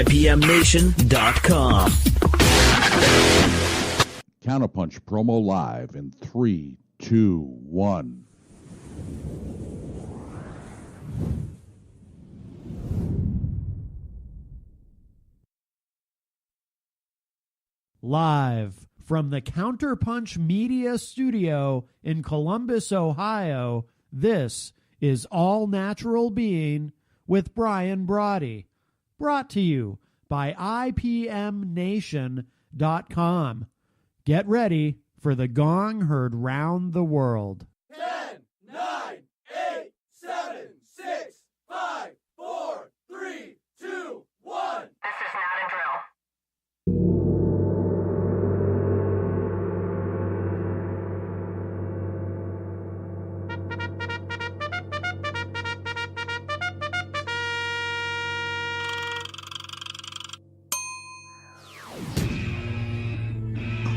IPMNation.com. Counterpunch promo live in 3, 2, 1. Live from the Counterpunch Media Studio in Columbus, Ohio, this is All Natural Being with Brian Brawdy, brought to you by IPMNation.com. Get ready for the gong heard round the world. 10, 9, 8, 7, 6, 5, 4, 3, 2, 1. This is not a drill.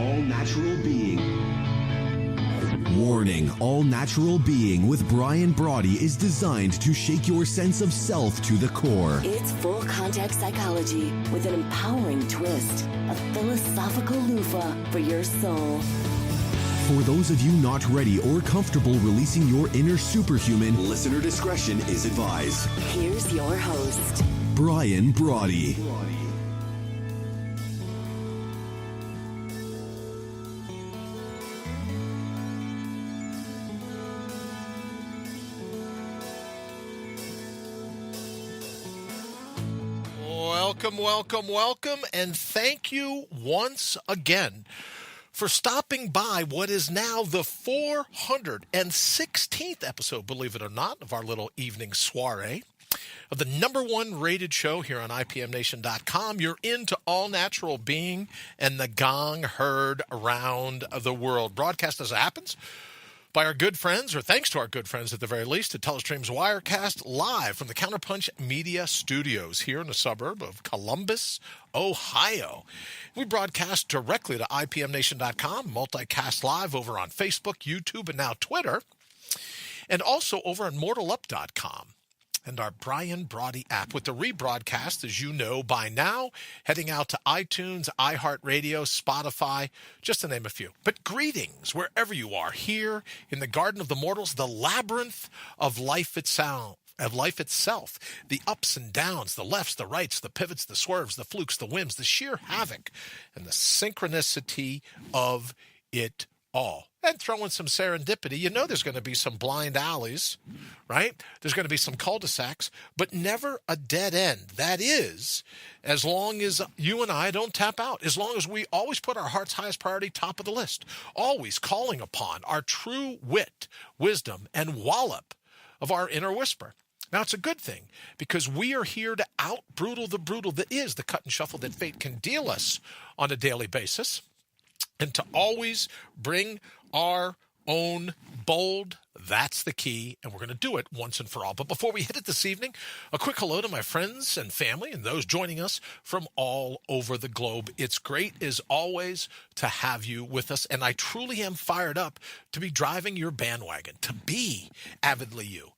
All Natural Being. Warning, All Natural Being with Brian Brawdy is designed to shake your sense of self to the core. It's full contact psychology with an empowering twist, a philosophical loofah for your soul. For those of you not ready or comfortable releasing your inner superhuman, listener discretion is advised. Here's your host, Brian Brawdy. Welcome, and thank you once again for stopping by what is now the 416th episode, believe it or not, of our little evening soiree of the number one rated show here on IPMNation.com. You're into All Natural Being and the gong heard around the world. Broadcast as it happens by our good friends, or thanks to our good friends at the very least, at Telestream's Wirecast, live from the Counterpunch Media Studios here in the suburb of Columbus, Ohio. We broadcast directly to IPMNation.com, multicast live over on Facebook, YouTube, and now Twitter, and also over on MortalUp.com. And our Brian Brawdy app with the rebroadcast, as you know by now, heading out to iTunes, iHeartRadio, Spotify, just to name a few. But greetings wherever you are, here in the Garden of the Mortals, the labyrinth of life itself. The ups and downs, the lefts, the rights, the pivots, the swerves, the flukes, the whims, the sheer havoc, and the synchronicity of it all. And throw in some serendipity. You know there's going to be some blind alleys, right? There's going to be some cul-de-sacs, but never a dead end. That is, as long as you and I don't tap out, as long as we always put our heart's highest priority top of the list, always calling upon our true wit, wisdom, and wallop of our inner whisper. Now, it's a good thing, because we are here to out-brutal the brutal that is the cut and shuffle that fate can deal us on a daily basis, and to always bring our own bold. That's the key, and we're going to do it once and for all. But before we hit it this evening, a quick hello to my friends and family and those joining us from all over the globe. It's great, as always, to have you with us, and I truly am fired up to be driving your bandwagon, to be avidly you,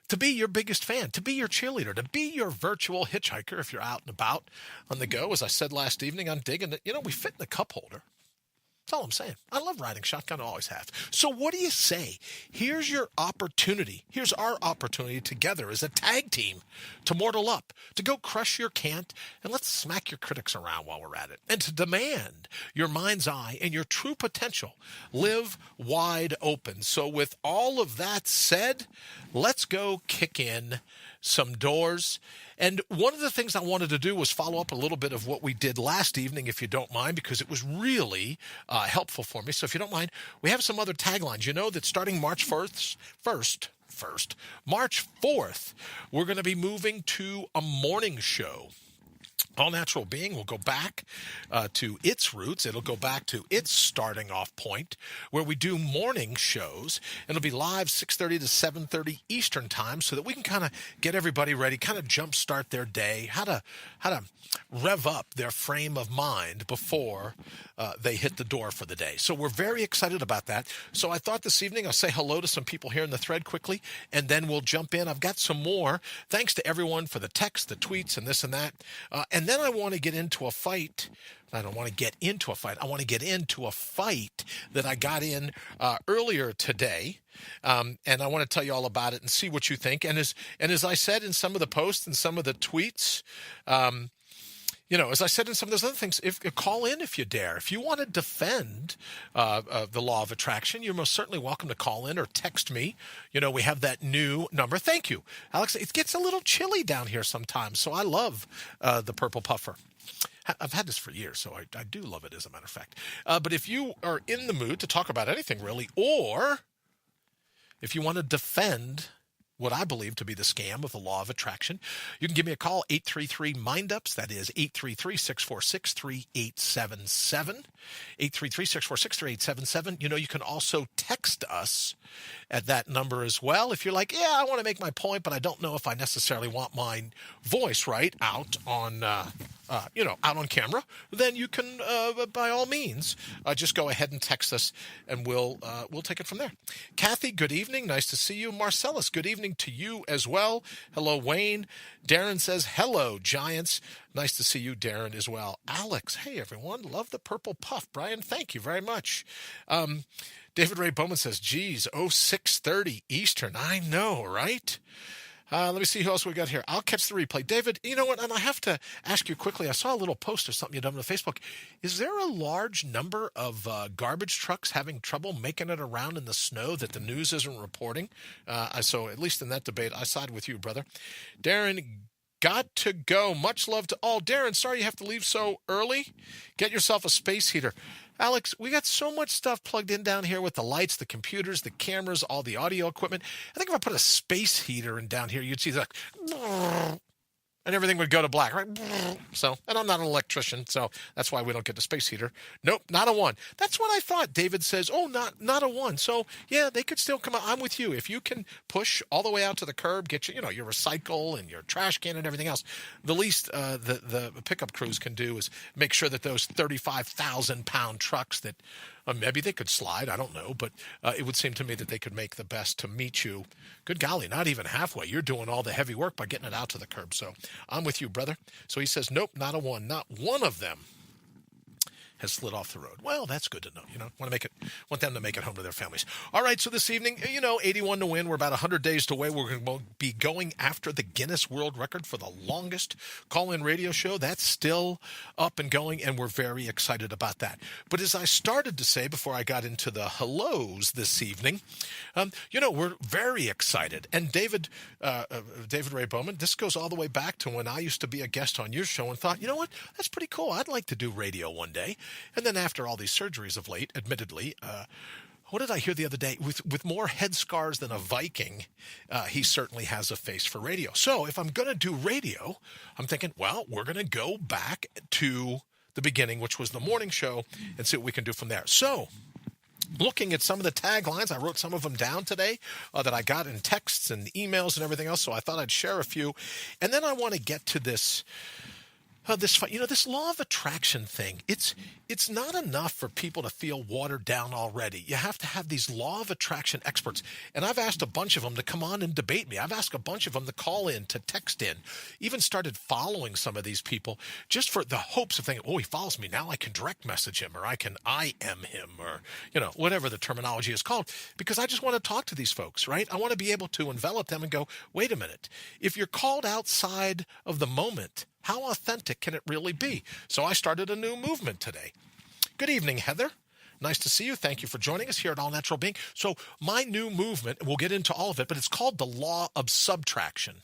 to be your biggest fan, to be your cheerleader, to be your virtual hitchhiker if you're out and about on the go. As I said last evening, I'm digging it. You know, we fit in the cup holder. That's all I'm saying. I love riding shotgun, I always have. So what do you say? Here's your opportunity. Here's our opportunity together as a tag team to mortal up, to go crush your cant, and let's smack your critics around while we're at it, and to demand your mind's eye and your true potential live wide open. So with all of that said, let's go kick in some doors. And one of the things I wanted to do was follow up a little bit of what we did last evening, if you don't mind, because it was really helpful for me. So if you don't mind, we have some other taglines. You know that starting March 1st, March 4th, we're going to be moving to a morning show. All Natural Being will go back to its roots. It'll go back to its starting off point, where we do morning shows. It'll be live 6:30 to 7:30 Eastern time, so that we can kind of get everybody ready, kind of jumpstart their day, how to rev up their frame of mind before they hit the door for the day. So we're very excited about that. So I thought this evening I'll say hello to some people here in the thread quickly, and then we'll jump in. I've got some more. Thanks to everyone for the texts, the tweets, and this and that. And then I want to get into a fight. I don't want to get into a fight. I want to get into a fight that I got in earlier today. And I want to tell you all about it and see what you think. And as I said in some of the posts and some of the tweets, as I said in some of those other things, call in if you dare. If you want to defend the law of attraction, you're most certainly welcome to call in or text me. We have that new number. Thank you, Alex. It gets a little chilly down here sometimes, so I love the Purple Puffer. I've had this for years, so I do love it, as a matter of fact. But if you are in the mood to talk about anything, really, or if you want to defend what I believe to be the scam of the law of attraction, you can give me a call, 833-MIND-UPS. That is 833-646-3877. 833-646-3877. You can also text us at that number as well. If you're like, I want to make my point, but I don't know if I necessarily want my voice out on out on camera, then you can, by all means, just go ahead and text us, and we'll take it from there. Kathy, good evening. Nice to see you. Marcellus, good evening to you as well. Hello, Wayne. Darren says, hello, Giants. Nice to see you, Darren, as well. Alex, hey, everyone. Love the Purple Puff. Brian, thank you very much. David Ray Bowman says, geez, 6:30 Eastern. I know, right? Let me see who else we got here. I'll catch the replay. David, you know what? And I have to ask you quickly. I saw a little post or something you've done on Facebook. Is there a large number of garbage trucks having trouble making it around in the snow that the news isn't reporting? So at least in that debate, I side with you, brother. Darren, got to go. Much love to all. Darren, sorry you have to leave so early. Get yourself a space heater. Alex, we got so much stuff plugged in down here with the lights, the computers, the cameras, all the audio equipment. I think if I put a space heater in down here, you'd see that, and everything would go to black, right? So, and I'm not an electrician, so that's why we don't get the space heater. Nope, not a 1. That's what I thought. David says, not a 1. So, yeah, they could still come out. I'm with you. If you can push all the way out to the curb, get your recycle and your trash can and everything else, the least the pickup crews can do is make sure that those 35,000-pound trucks that maybe they could slide, I don't know, but it would seem to me that they could make the best to meet you. Good golly, not even halfway. You're doing all the heavy work by getting it out to the curb. So I'm with you, brother. So he says, nope, not a 1. Not one of them has slid off the road. Well, that's good to know. Want them to make it home to their families. All right, so this evening, 81 to win. We're about 100 days away. We're going to be going after the Guinness World Record for the longest call-in radio show. That's still up and going, and we're very excited about that. But as I started to say before I got into the hellos this evening, we're very excited. And David Ray Bowman, this goes all the way back to when I used to be a guest on your show and thought, you know what, that's pretty cool. I'd like to do radio one day. And then after all these surgeries of late, admittedly, what did I hear the other day? With more head scars than a Viking, he certainly has a face for radio. So if I'm going to do radio, I'm thinking, well, we're going to go back to the beginning, which was the morning show, and see what we can do from there. So looking at some of the taglines, I wrote some of them down today that I got in texts and emails and everything else, so I thought I'd share a few. And then I want to get to this this law of attraction thing. It's not enough for people to feel watered down already. You have to have these law of attraction experts. And I've asked a bunch of them to come on and debate me. I've asked a bunch of them to call in, to text in, even started following some of these people just for the hopes of thinking, he follows me. Now I can direct message him, or I can IM him, or, whatever the terminology is called, because I just want to talk to these folks, right? I want to be able to envelop them and go, wait a minute. If you're called outside of the moment, how authentic can it really be? So I started a new movement today. Good evening, Heather. Nice to see you. Thank you for joining us here at All Natural Being. So my new movement, we'll get into all of it, but it's called the Law of Subtraction.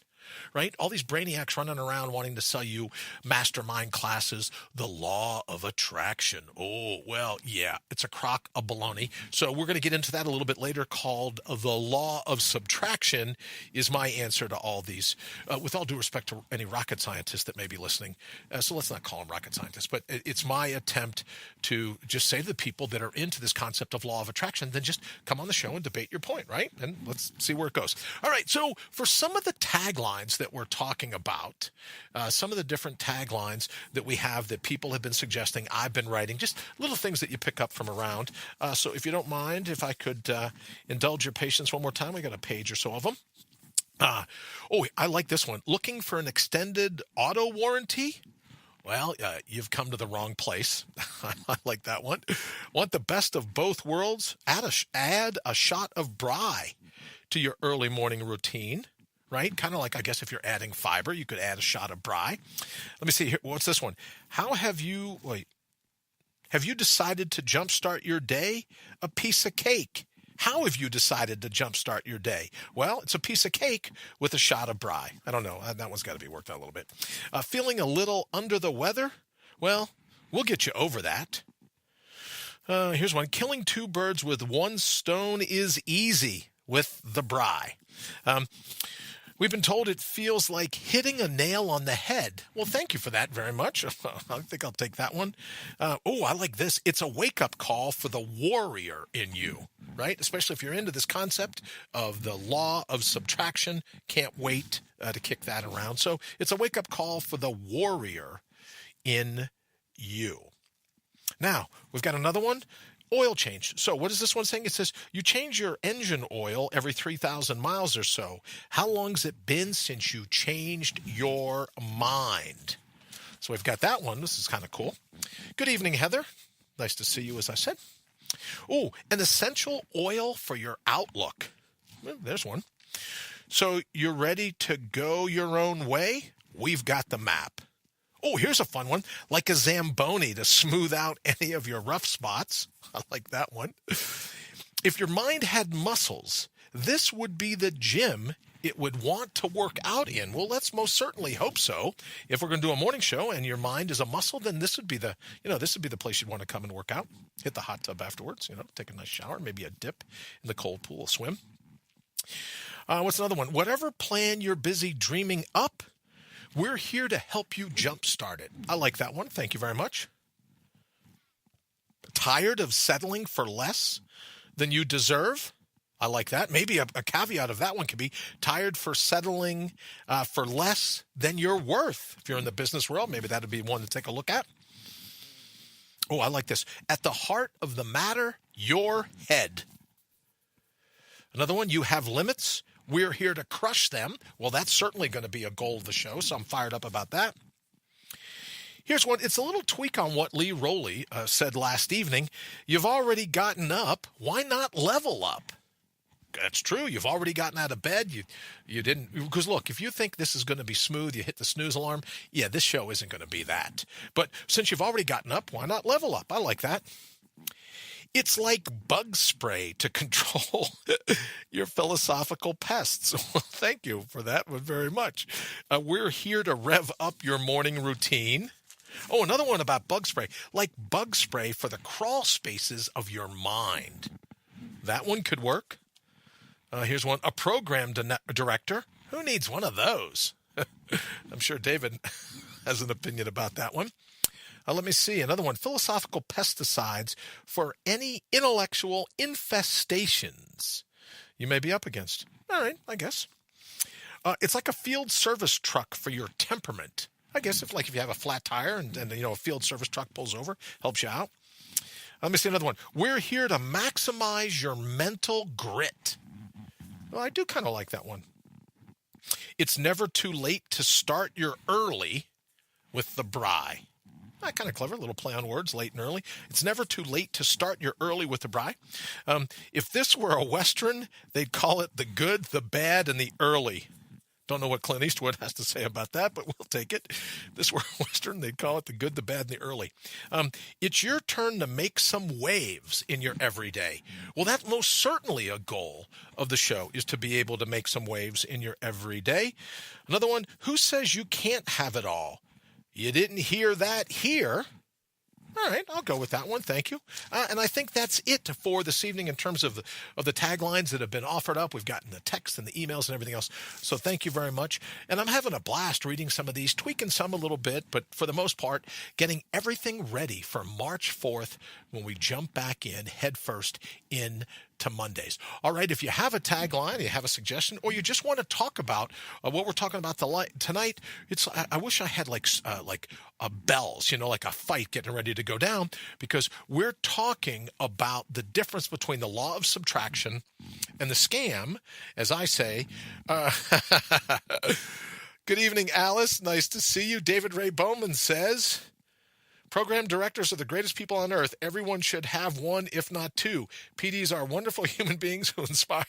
Right? All these brainiacs running around wanting to sell you mastermind classes, the law of attraction. Oh, well, yeah, it's a crock of baloney. So we're going to get into that a little bit later, called the law of subtraction is my answer to all these, with all due respect to any rocket scientists that may be listening. So let's not call them rocket scientists, but it's my attempt to just say to the people that are into this concept of law of attraction, then just come on the show and debate your point, right? And let's see where it goes. All right, so for some of the taglines that we're talking about, some of the different taglines that we have that people have been suggesting, I've been writing, just little things that you pick up from around. So if you don't mind, if I could indulge your patience one more time, we got a page or so of them. I like this one. Looking for an extended auto warranty? Well, you've come to the wrong place. I like that one. Want the best of both worlds? Add a shot of Brawdy to your early morning routine, right? Kind of like, I guess, if you're adding fiber, you could add a shot of Brawdy. Let me see here. What's this one? Have you decided to jumpstart your day? A piece of cake. How have you decided to jumpstart your day? Well, it's a piece of cake with a shot of Brawdy. I don't know. That one's got to be worked out a little bit. Feeling a little under the weather? Well, we'll get you over that. Here's one. Killing two birds with one stone is easy with the Brawdy. We've been told it feels like hitting a nail on the head. Well, thank you for that very much. I think I'll take that one. I like this. It's a wake-up call for the warrior in you, right? Especially if you're into this concept of the law of subtraction. Can't wait to kick that around. So it's a wake-up call for the warrior in you. Now, we've got another one. Oil change. So what is this one saying? It says you change your engine oil every 3,000 miles or so. How long's it been since you changed your mind? So we've got that one. This is kind of cool. Good evening, Heather. Nice to see you, as I said. Oh, an essential oil for your outlook. Well, there's one. So you're ready to go your own way? We've got the map. Oh, here's a fun one. Like a Zamboni to smooth out any of your rough spots. I like that one. If your mind had muscles, this would be the gym it would want to work out in. Well, let's most certainly hope so. If we're going to do a morning show and your mind is a muscle, then this would be the place you'd want to come and work out. Hit the hot tub afterwards, take a nice shower, maybe a dip in the cold pool, swim. What's another one? Whatever plan you're busy dreaming up, we're here to help you jumpstart it. I like that one. Thank you very much. Tired of settling for less than you deserve? I like that. Maybe a caveat of that one could be tired for settling for less than you're worth. If you're in the business world, maybe that would be one to take a look at. Oh, I like this. At the heart of the matter, your head. Another one, you have limits. We're here to crush them. Well, that's certainly going to be a goal of the show, so I'm fired up about that. Here's one. It's a little tweak on what Lee Rowley said last evening. You've already gotten up. Why not level up? That's true. You've already gotten out of bed. You didn't. Because, look, if you think this is going to be smooth, you hit the snooze alarm. Yeah, this show isn't going to be that. But since you've already gotten up, why not level up? I like that. It's like bug spray to control your philosophical pests. Well, thank you for that one very much. We're here to rev up your morning routine. Oh, another one about bug spray. Like bug spray for the crawl spaces of your mind. That one could work. Here's one. A program director. Who needs one of those? I'm sure David has an opinion about that one. Let me see. Another one. Philosophical pesticides for any intellectual infestations you may be up against. All right, I guess. It's like a field service truck for your temperament. I guess if you have a flat tire and a field service truck pulls over, helps you out. Let me see another one. We're here to maximize your mental grit. Well, I do kind of like that one. It's never too late to start your early with the Brawdy. Kind of clever, little play on words, late and early. It's never too late to start your early with the Brawdy. If this were a Western, they'd call it the good, the bad, and the early. Don't know what Clint Eastwood has to say about that, but we'll take it. If this were a Western, they'd call it the good, the bad, and the early. It's your turn to make some waves in your everyday. Well, that's most certainly a goal of the show, is to be able to make some waves in your everyday. Another one, who says you can't have it all? You didn't hear that here. All right, I'll go with that one. Thank you. And I think that's it for this evening in terms of the taglines that have been offered up. We've gotten the text and the emails and everything else. So thank you very much. And I'm having a blast reading some of these, tweaking some a little bit, but for the most part, getting everything ready for March 4th when we jump back in headfirst in to Mondays. All right, if you have a tagline, you have a suggestion, or you just want to talk about what we're talking about tonight, I wish I had like bells, like a fight getting ready to go down, because we're talking about the difference between the law of subtraction and the scam, as I say, Good evening, Alice. Nice to see you. David Ray Bowman says, program directors are the greatest people on earth. Everyone should have one, if not two. PDs are wonderful human beings who inspire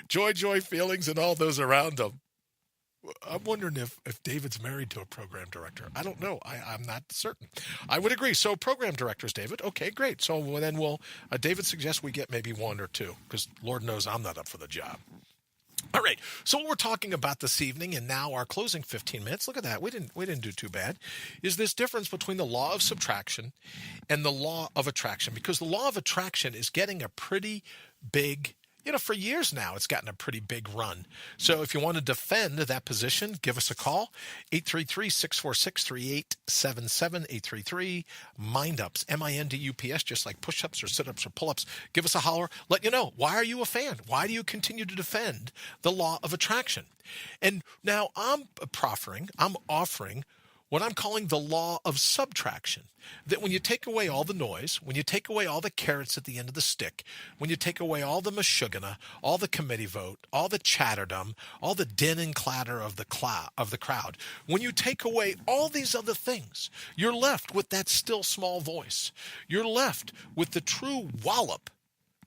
joy feelings in all those around them. I'm wondering if David's married to a program director. I don't know. I'm not certain. I would agree. So program directors, David. Okay, great. So then David suggests we get maybe one or two, because Lord knows I'm not up for the job. All right. So what we're talking about this evening, and now our closing 15 minutes, look at that. We didn't do too bad, is this difference between the law of subtraction and the law of attraction, because the law of attraction is getting a pretty big, for years now, it's gotten a pretty big run. So if you want to defend that position, give us a call, 833-646-3877, 833-MINDUPS, MINDUPS, just like push-ups or sit-ups or pull-ups. Give us a holler. Let you know, why are you a fan? Why do you continue to defend the law of attraction? And now I'm offering what I'm calling the law of subtraction, that when you take away all the noise, when you take away all the carrots at the end of the stick, when you take away all the mashugana, all the committee vote, all the chatterdom, all the din and clatter of the crowd, when you take away all these other things, you're left with that still small voice. You're left with the true wallop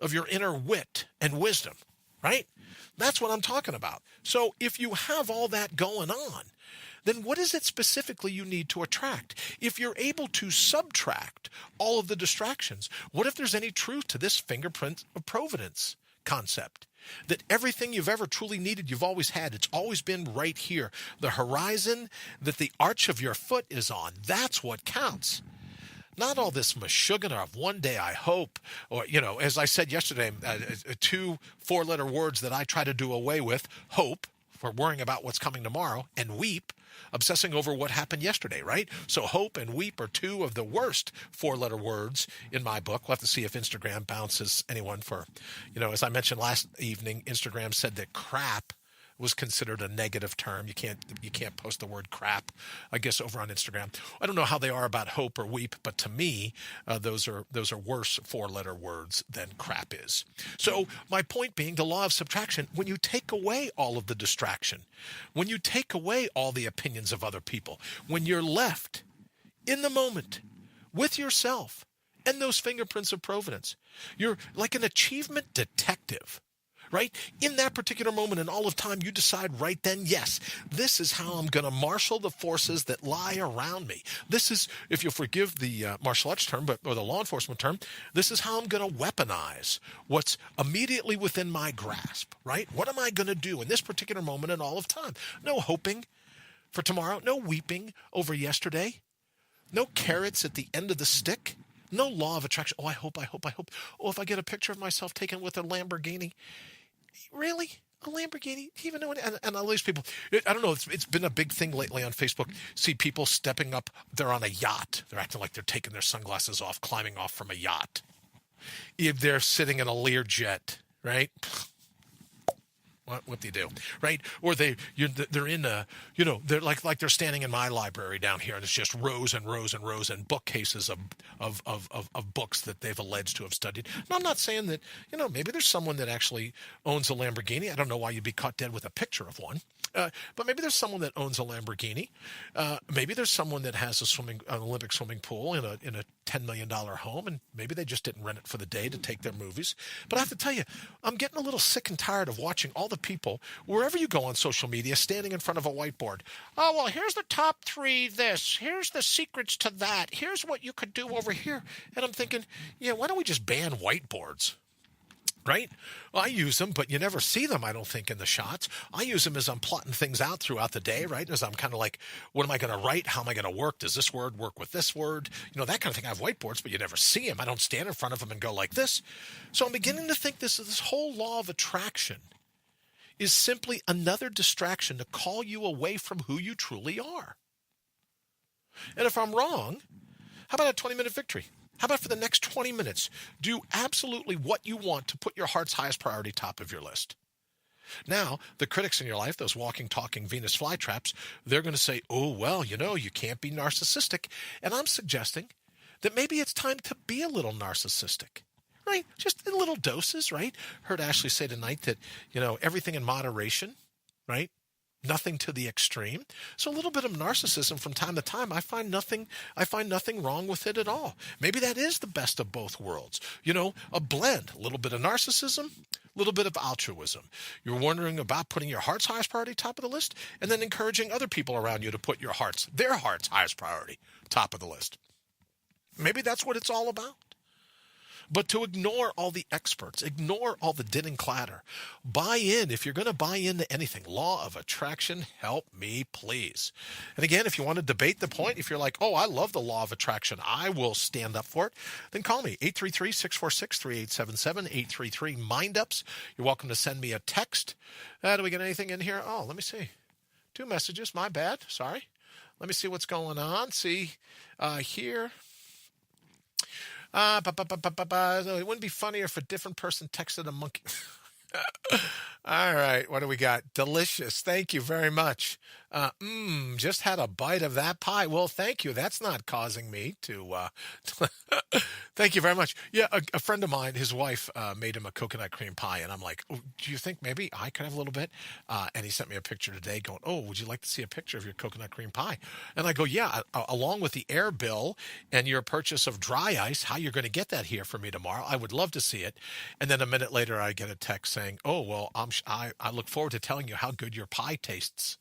of your inner wit and wisdom, right? That's what I'm talking about. So if you have all that going on, then what is it specifically you need to attract? If you're able to subtract all of the distractions, what if there's any truth to this fingerprint of providence concept? That everything you've ever truly needed, you've always had. It's always been right here. The horizon that the arch of your foot is on, that's what counts. Not all this mashugana of one day I hope, or, as I said yesterday, 2 4-letter words that I try to do away with, hope, for worrying about what's coming tomorrow, and weep, obsessing over what happened yesterday, right? So hope and weep are 2 of the worst 4-letter words in my book. We'll have to see if Instagram bounces anyone for, as I mentioned last evening, Instagram said that crap was considered a negative term. You can't post the word crap, I guess, over on Instagram. I don't know how they are about hope or weep, but to me, those are worse 4-letter words than crap is. So my point being, the law of subtraction, when you take away all of the distraction, when you take away all the opinions of other people, when you're left in the moment with yourself and those fingerprints of providence, you're like an achievement detective. Right? In that particular moment in all of time, you decide right then, yes, this is how I'm going to marshal the forces that lie around me. This is, if you'll forgive the martial arts term, or the law enforcement term, this is how I'm going to weaponize what's immediately within my grasp, right? What am I going to do in this particular moment in all of time? No hoping for tomorrow, no weeping over yesterday, no carrots at the end of the stick. No law of attraction. Oh, I hope. Oh, if I get a picture of myself taken with a Lamborghini. Really? A Lamborghini? Do you even know? And all these people, I don't know, it's been a big thing lately on Facebook. See people stepping up, they're on a yacht. They're acting like they're taking their sunglasses off, climbing off from a yacht. If they're sitting in a Learjet, right? What do you do, right? Or they're in a, they're like they're standing in my library down here, and it's just rows and rows and rows and bookcases of books that they've alleged to have studied. No, I'm not saying that, maybe there's someone that actually owns a Lamborghini. I don't know why you'd be caught dead with a picture of one. But maybe there's someone that owns a Lamborghini. Maybe there's someone that has an Olympic swimming pool in a $10 million home, and maybe they just didn't rent it for the day to take their movies. But I have to tell you, I'm getting a little sick and tired of watching all the people, wherever you go on social media, standing in front of a whiteboard. Oh, well, here's the top 3 this. Here's the secrets to that. Here's what you could do over here. And I'm thinking, why don't we just ban whiteboards? Right? Well, I use them, but you never see them, I don't think, in the shots. I use them as I'm plotting things out throughout the day, right? As I'm kind of like, what am I going to write? How am I going to work? Does this word work with this word? That kind of thing. I have whiteboards, but you never see them. I don't stand in front of them and go like this. So I'm beginning to think this whole law of attraction is simply another distraction to call you away from who you truly are. And if I'm wrong, how about a 20-minute victory? How about for the next 20 minutes, do absolutely what you want to put your heart's highest priority top of your list? Now, the critics in your life, those walking, talking Venus flytraps, they're going to say, oh, well, you can't be narcissistic. And I'm suggesting that maybe it's time to be a little narcissistic, right? Just in little doses, right? Heard Ashley say tonight that, everything in moderation, right? nothing to the extreme. So a little bit of narcissism from time to time, I find nothing wrong with it at all. Maybe that is the best of both worlds. A blend, a little bit of narcissism, a little bit of altruism. You're wondering about putting your heart's highest priority top of the list, and then encouraging other people around you to put their heart's highest priority top of the list. Maybe that's what it's all about. But to ignore all the experts, ignore all the din and clatter, buy in. If you're going to buy into anything, Law of Attraction, help me, please. And again, if you want to debate the point, if you're like, oh, I love the Law of Attraction, I will stand up for it, then call me, 833-646-3877, 833-MIND-UPS. You're welcome to send me a text. Do we get anything in here? Oh, let me see. 2 messages, my bad, sorry. Let me see what's going on. See here. It wouldn't be funnier if a different person texted a monkey. All right, what do we got? Delicious. Thank you very much. Just had a bite of that pie. Well, thank you. That's not causing me to... Thank you very much. Yeah, a friend of mine, his wife made him a coconut cream pie, and I'm like, oh, do you think maybe I could have a little bit? And he sent me a picture today going, oh, would you like to see a picture of your coconut cream pie? And I go, yeah, along with the air bill and your purchase of dry ice, how you're going to get that here for me tomorrow. I would love to see it. And then a minute later, I get a text saying, oh, well, I look forward to telling you how good your pie tastes.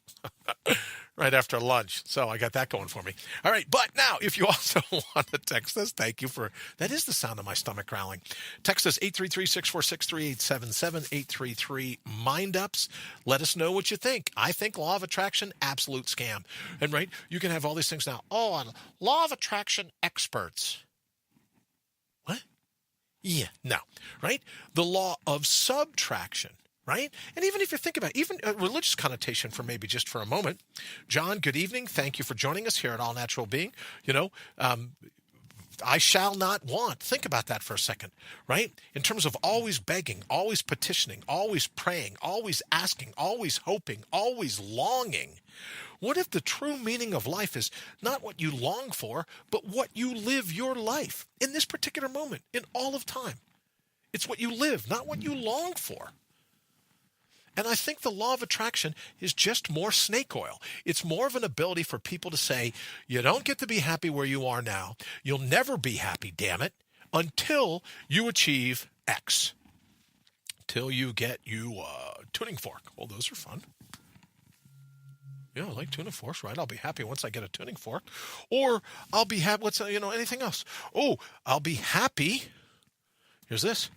Right after lunch. So I got that going for me. All right. But now, if you also want to text us, thank you for, that is the sound of my stomach growling. Text us 833-646-3877, 833-MIND-UPS. Let us know what you think. I think Law of Attraction, absolute scam. And right, you can have all these things now. Oh, Law of Attraction experts. What? Yeah, no. Right? The Law of Subtraction. Right? And even if you think about it, even a religious connotation for maybe just for a moment. John, good evening. Thank you for joining us here at All Natural Being. I shall not want. Think about that for a second, right? In terms of always begging, always petitioning, always praying, always asking, always hoping, always longing. What if the true meaning of life is not what you long for, but what you live your life in this particular moment, in all of time? It's what you live, not what you long for. And I think the Law of Attraction is just more snake oil. It's more of an ability for people to say, you don't get to be happy where you are now. You'll never be happy, damn it, until you achieve X. Till you get a tuning fork. Well, those are fun. Yeah, I like tuning forks, right? I'll be happy once I get a tuning fork. Or I'll be happy, anything else. Oh, I'll be happy. Here's this.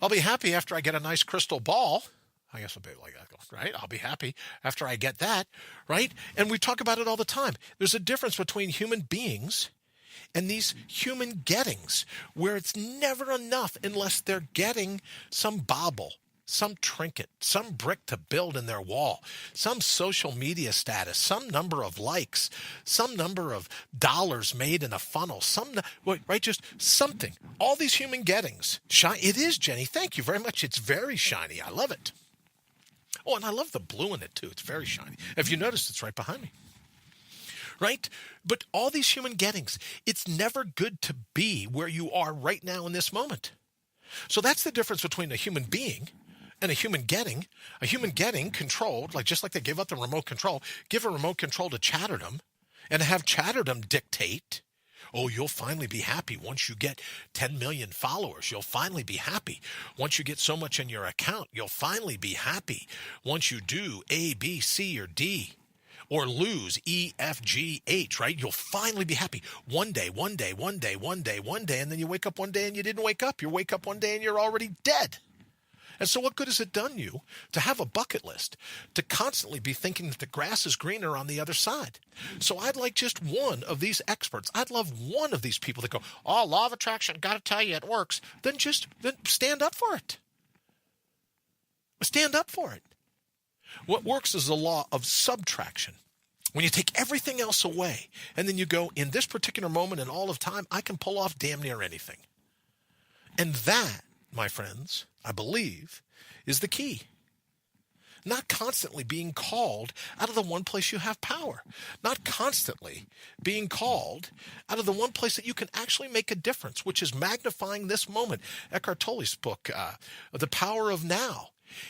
I'll be happy after I get a nice crystal ball. I guess I'll be like that, right? I'll be happy after I get that, right? And we talk about it all the time. There's a difference between human beings and these human gettings, where it's never enough unless they're getting some bauble, some trinket, some brick to build in their wall, some social media status, some number of likes, some number of dollars made in a funnel, right? Just something. All these human gettings. It is, Jenny. Thank you very much. It's very shiny. I love it. Oh, and I love the blue in it, too. It's very shiny. If you notice, it's right behind me. Right? But all these human gettings, it's never good to be where you are right now in this moment. So that's the difference between a human being and a human getting. A human getting controlled, just like they give up the remote control, give a remote control to Chatterdom and have Chatterdom dictate. Oh, you'll finally be happy once you get 10 million followers. You'll finally be happy. Once you get so much in your account, you'll finally be happy. Once you do A, B, C, or D, or lose E, F, G, H, right? You'll finally be happy. One day, and then you wake up one day and you didn't wake up. You wake up one day and you're already dead. And so what good has it done you to have a bucket list, to constantly be thinking that the grass is greener on the other side? So I'd like just one of these experts. I'd love one of these people that go, oh, Law of Attraction, got to tell you it works. Then stand up for it. Stand up for it. What works is the Law of Subtraction. When you take everything else away, and then you go, in this particular moment in all of time, I can pull off damn near anything. And that, my friends, I believe, is the key. Not constantly being called out of the one place you have power. Not constantly being called out of the one place that you can actually make a difference, which is magnifying this moment. Eckhart Tolle's book, The Power of Now.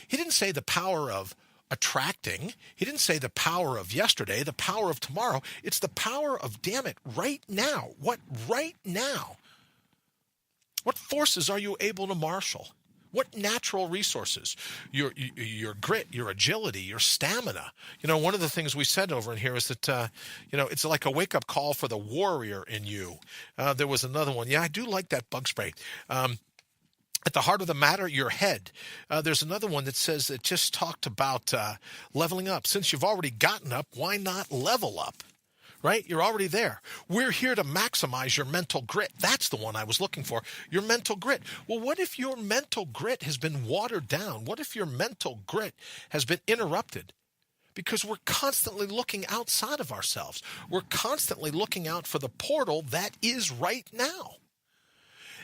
He didn't say the power of attracting. He didn't say the power of yesterday, the power of tomorrow. It's the power of, damn it, right now. What right now? What forces are you able to marshal? What natural resources? Your grit, your agility, your stamina. One of the things we said over in here is that, it's like a wake-up call for the warrior in you. There was another one. Yeah, I do like that bug spray. At the heart of the matter, your head. There's another one that says that just talked about leveling up. Since you've already gotten up, why not level up? Right? You're already there. We're here to maximize your mental grit. That's the one I was looking for, your mental grit. Well, what if your mental grit has been watered down? What if your mental grit has been interrupted? Because we're constantly looking outside of ourselves. We're constantly looking out for the portal that is right now.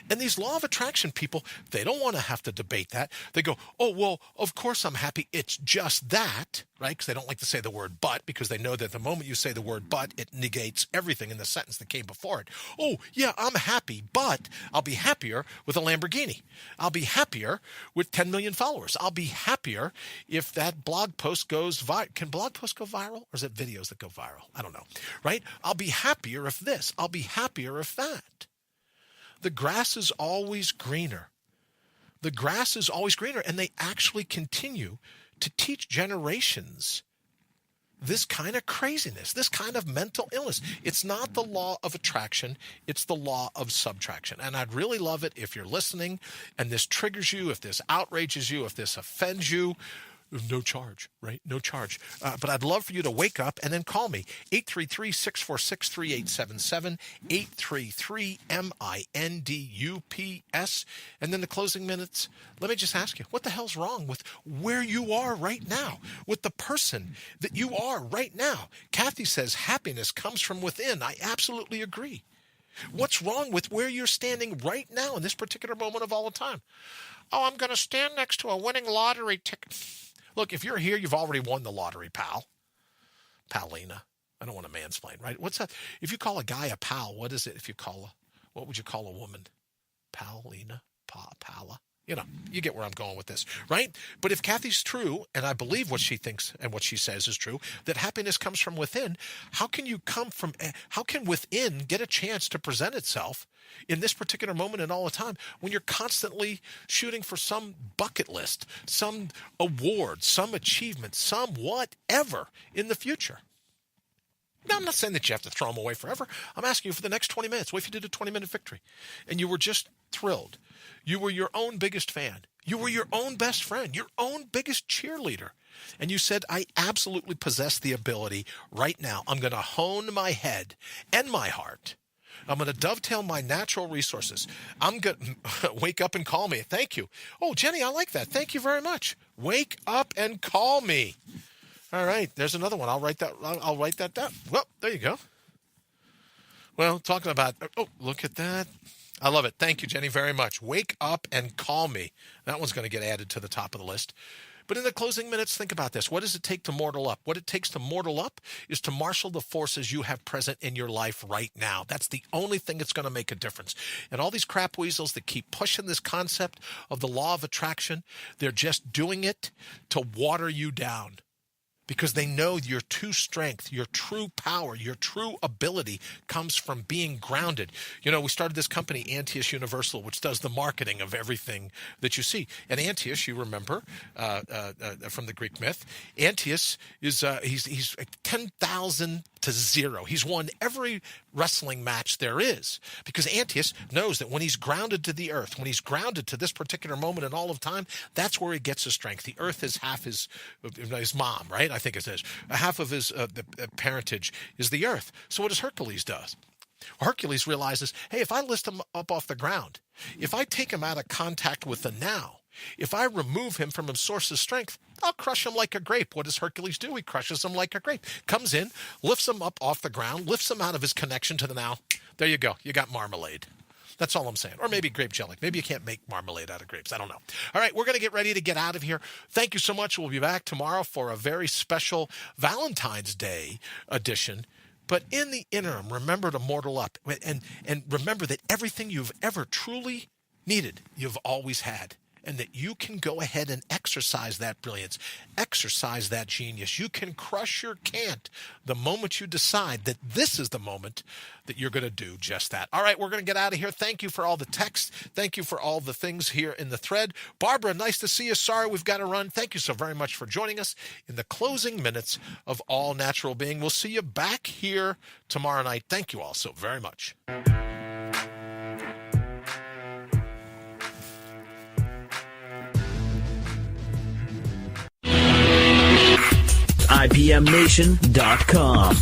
And these law of attraction people, they don't want to have to debate that. They go, oh, well, of course I'm happy. It's just that, right? Because they don't like to say the word but, because they know that the moment you say the word but, it negates everything in the sentence that came before it. Oh, yeah, I'm happy, but I'll be happier with a Lamborghini. I'll be happier with 10 million followers. I'll be happier if that blog post goes viral. Can blog posts go viral? Or is it videos that go viral? I don't know, right? I'll be happier if this. I'll be happier if that. The grass is always greener. The grass is always greener, and they actually continue to teach generations this kind of craziness, this kind of mental illness. It's not the law of attraction, it's the law of subtraction. And I'd really love it if you're listening and this triggers you, if this outrages you, if this offends you. No charge, right? No charge. But I'd love for you to wake up and then call me. 833-646-3877, 833-MINDUPS. And then the closing minutes, let me just ask you, what the hell's wrong with where you are right now, with the person that you are right now? Kathy says happiness comes from within. I absolutely agree. What's wrong with where you're standing right now in this particular moment of all the time? Oh, I'm going to stand next to a winning lottery ticket. Look, if you're here, you've already won the lottery, pal. Palina. I don't want to mansplain, right? What's that? If you call a guy a pal, what is it? What would you call a woman? Palina? Pala? You get where I'm going with this, right? But if Kathy's true, and I believe what she thinks and what she says is true, that happiness comes from within, how can within get a chance to present itself in this particular moment and all the time when you're constantly shooting for some bucket list, some award, some achievement, some whatever in the future? Now, I'm not saying that you have to throw them away forever. I'm asking you for the next 20 minutes. What if you did a 20-minute victory and you were just thrilled? You were your own biggest fan. You were your own best friend, your own biggest cheerleader. And you said, I absolutely possess the ability right now. I'm going to hone my head and my heart. I'm going to dovetail my natural resources. I'm going to wake up and call me. Thank you. Oh, Jenny, I like that. Thank you very much. Wake up and call me. All right, there's another one. I'll write that down. Well, there you go. Well, talking about, oh, look at that. I love it. Thank you, Jenny, very much. Wake up and call me. That one's going to get added to the top of the list. But in the closing minutes, think about this. What does it take to mortal up? What it takes to mortal up is to marshal the forces you have present in your life right now. That's the only thing that's going to make a difference. And all these crap weasels that keep pushing this concept of the law of attraction, they're just doing it to water you down. Because they know your true strength, your true power, your true ability comes from being grounded. We started this company, Antius Universal, which does the marketing of everything that you see. And Antius, you remember from the Greek myth, Antius is he's 10,000 to 0. He's won every wrestling match there is because Antius knows that when he's grounded to the earth, when he's grounded to this particular moment in all of time, that's where he gets his strength. The earth is half his mom, right? I think it says half of his the parentage is the earth. So what does Hercules does? Hercules realizes, hey, if I lift him up off the ground, if I take him out of contact with the now, if I remove him from his source of strength, I'll crush him like a grape. What does Hercules do? He crushes him like a grape. Comes in, lifts him up off the ground, lifts him out of his connection to the now. There you go. You got marmalade. That's all I'm saying. Or maybe grape jelly. Maybe you can't make marmalade out of grapes. I don't know. All right, we're going to get ready to get out of here. Thank you so much. We'll be back tomorrow for a very special Valentine's Day edition. But in the interim, remember to mortal up. And remember that everything you've ever truly needed, you've always had. and that you can go ahead and exercise that brilliance, exercise that genius. You can crush your can't the moment you decide that this is the moment that you're going to do just that. All right, we're going to get out of here. Thank you for all the text. Thank you for all the things here in the thread. Barbara, nice to see you. Sorry we've got to run. Thank you so very much for joining us in the closing minutes of All Natural Being. We'll see you back here tomorrow night. Thank you all so very much. IPMNation.com.